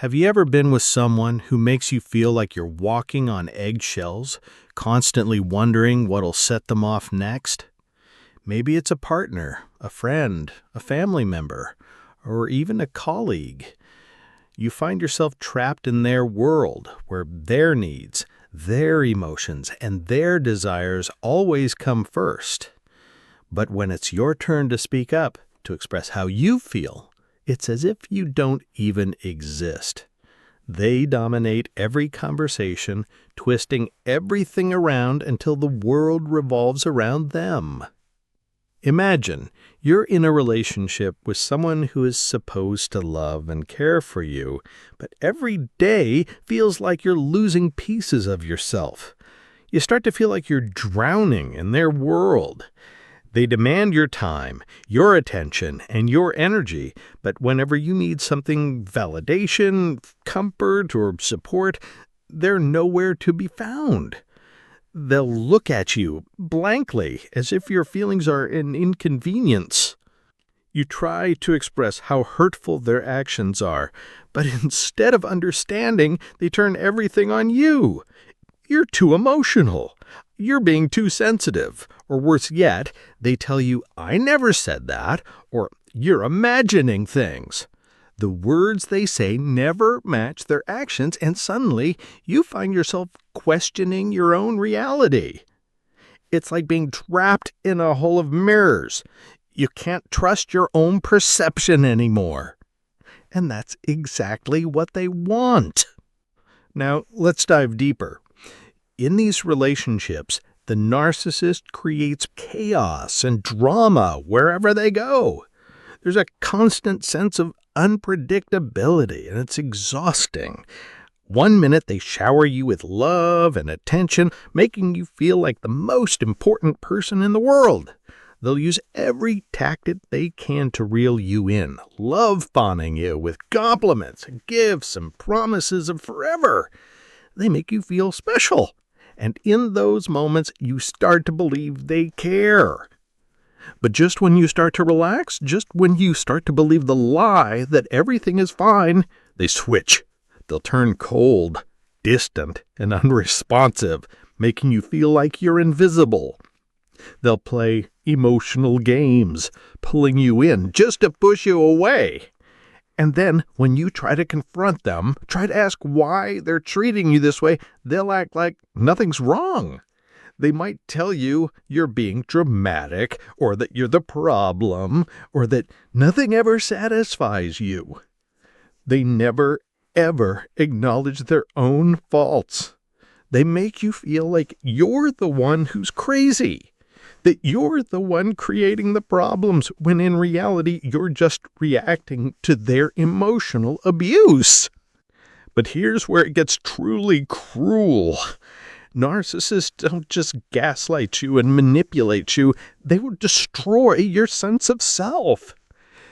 Have you ever been with someone who makes you feel like you're walking on eggshells, constantly wondering what'll set them off next? Maybe it's a partner, a friend, a family member, or even a colleague. You find yourself trapped in their world where their needs, their emotions, and their desires always come first. But when it's your turn to speak up, to express how you feel, it's as if you don't even exist. They dominate every conversation, twisting everything around until the world revolves around them. Imagine you're in a relationship with someone who is supposed to love and care for you, but every day feels like you're losing pieces of yourself. You start to feel like you're drowning in their world. They demand your time, your attention, and your energy, but whenever you need something validation, comfort, or support, they're nowhere to be found. They'll look at you blankly, as if your feelings are an inconvenience. You try to express how hurtful their actions are, but instead of understanding, they turn everything on you. You're too emotional. You're being too sensitive. Or worse yet, they tell you, "I never said that," or "You're imagining things." The words they say never match their actions, and suddenly you find yourself questioning your own reality. It's like being trapped in a hole of mirrors. You can't trust your own perception anymore. And that's exactly what they want. Now, let's dive deeper. In these relationships, the narcissist creates chaos and drama wherever they go. There's a constant sense of unpredictability, and it's exhausting. One minute they shower you with love and attention, making you feel like the most important person in the world. They'll use every tactic they can to reel you in, love-bombing you with compliments, gifts, and promises of forever. They make you feel special. And in those moments, you start to believe they care. But just when you start to relax, just when you start to believe the lie that everything is fine, they switch. They'll turn cold, distant, and unresponsive, making you feel like you're invisible. They'll play emotional games, pulling you in just to push you away. And then, when you try to confront them, try to ask why they're treating you this way, they'll act like nothing's wrong. They might tell you you're being dramatic, or that you're the problem, or that nothing ever satisfies you. They never, ever acknowledge their own faults. They make you feel like you're the one who's crazy, that you're the one creating the problems, when in reality you're just reacting to their emotional abuse. But here's where it gets truly cruel. Narcissists don't just gaslight you and manipulate you. They will destroy your sense of self.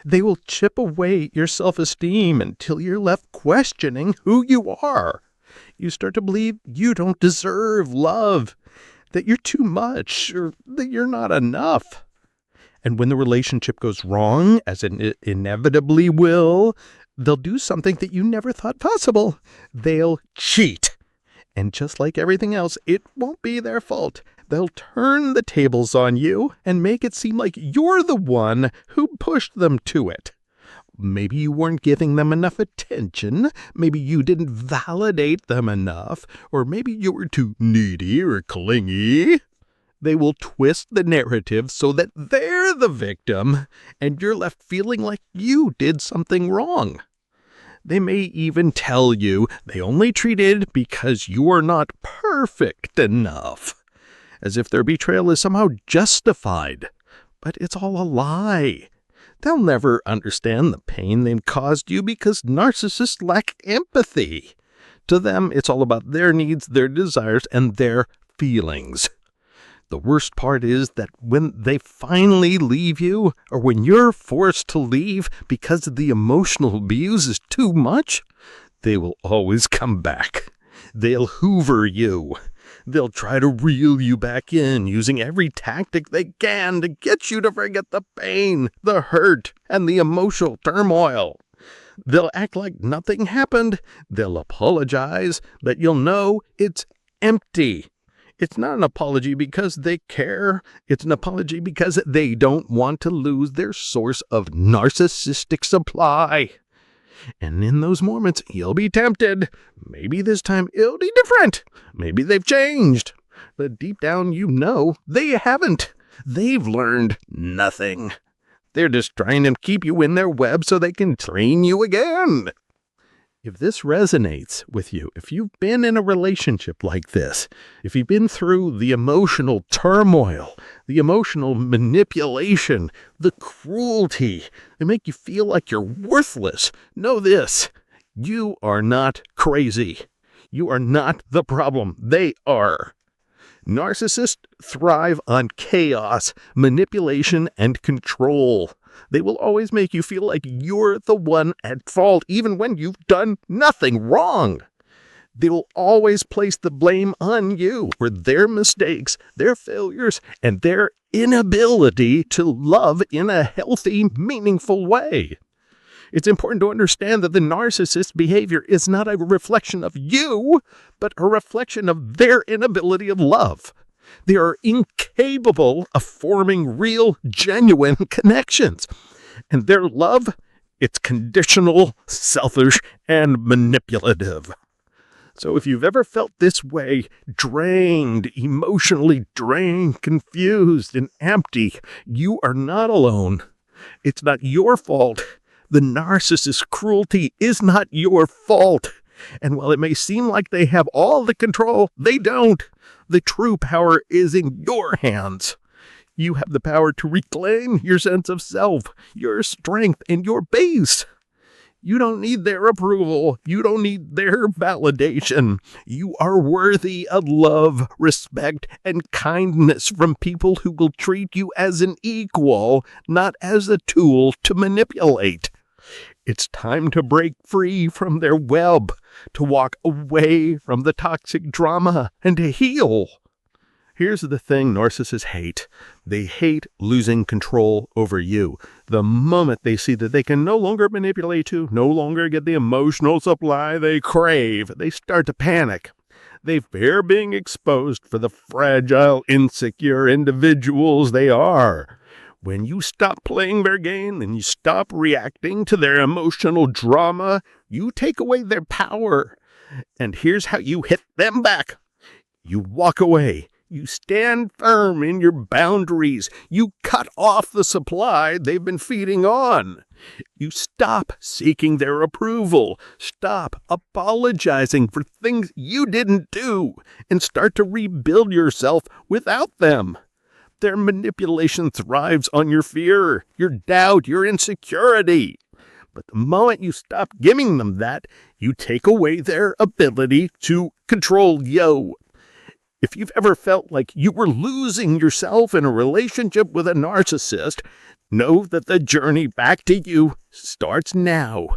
They will chip away your self-esteem until you're left questioning who you are. You start to believe you don't deserve love, that you're too much, or that you're not enough. And when the relationship goes wrong, as it inevitably will, they'll do something that you never thought possible. They'll cheat. And just like everything else, it won't be their fault. They'll turn the tables on you and make it seem like you're the one who pushed them to it. Maybe you weren't giving them enough attention, maybe you didn't validate them enough, or maybe you were too needy or clingy. They will twist the narrative so that they're the victim, and you're left feeling like you did something wrong. They may even tell you they only treated because you are not perfect enough, as if their betrayal is somehow justified. But it's all a lie. They'll never understand the pain they've caused you because narcissists lack empathy. To them, it's all about their needs, their desires, and their feelings. The worst part is that when they finally leave you, or when you're forced to leave because the emotional abuse is too much, they will always come back. They'll hoover you. They'll try to reel you back in, using every tactic they can to get you to forget the pain, the hurt, and the emotional turmoil. They'll act like nothing happened. They'll apologize, but you'll know it's empty. It's not an apology because they care. It's an apology because they don't want to lose their source of narcissistic supply. And in those moments, you'll be tempted. Maybe this time it'll be different. Maybe they've changed. But deep down, you know they haven't. They've learned nothing. They're just trying to keep you in their web so they can train you again. If this resonates with you, if you've been in a relationship like this, if you've been through the emotional turmoil, the emotional manipulation, the cruelty, they make you feel like you're worthless, know this: you are not crazy. You are not the problem. They are. Narcissists thrive on chaos, manipulation, and control. They will always make you feel like you're the one at fault, even when you've done nothing wrong. They will always place the blame on you for their mistakes, their failures, and their inability to love in a healthy, meaningful way. It's important to understand that the narcissist's behavior is not a reflection of you, but a reflection of their inability of love. They are incapable of forming real, genuine connections. And their love, it's conditional, selfish, and manipulative. So if you've ever felt this way, drained, emotionally drained, confused, and empty, you are not alone. It's not your fault. The narcissist's cruelty is not your fault. And while it may seem like they have all the control, they don't. The true power is in your hands. You have the power to reclaim your sense of self, your strength, and your base. You don't need their approval. You don't need their validation. You are worthy of love, respect, and kindness from people who will treat you as an equal, not as a tool to manipulate. It's time to break free from their web, to walk away from the toxic drama, and to heal. Here's the thing narcissists hate. They hate losing control over you. The moment they see that they can no longer manipulate you, no longer get the emotional supply they crave, they start to panic. They fear being exposed for the fragile, insecure individuals they are. When you stop playing their game and you stop reacting to their emotional drama, you take away their power. And here's how you hit them back. You walk away. You stand firm in your boundaries. You cut off the supply they've been feeding on. You stop seeking their approval. Stop apologizing for things you didn't do and start to rebuild yourself without them. Their manipulation thrives on your fear, your doubt, your insecurity. But the moment you stop giving them that, you take away their ability to control you. If you've ever felt like you were losing yourself in a relationship with a narcissist, know that the journey back to you starts now.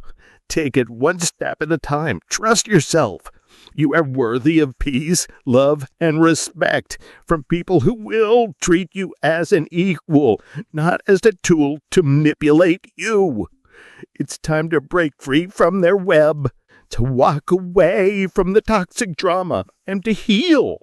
Take it one step at a time. Trust yourself. You are worthy of peace, love, and respect from people who will treat you as an equal, not as a tool to manipulate you. It's time to break free from their web, to walk away from the toxic drama, and to heal.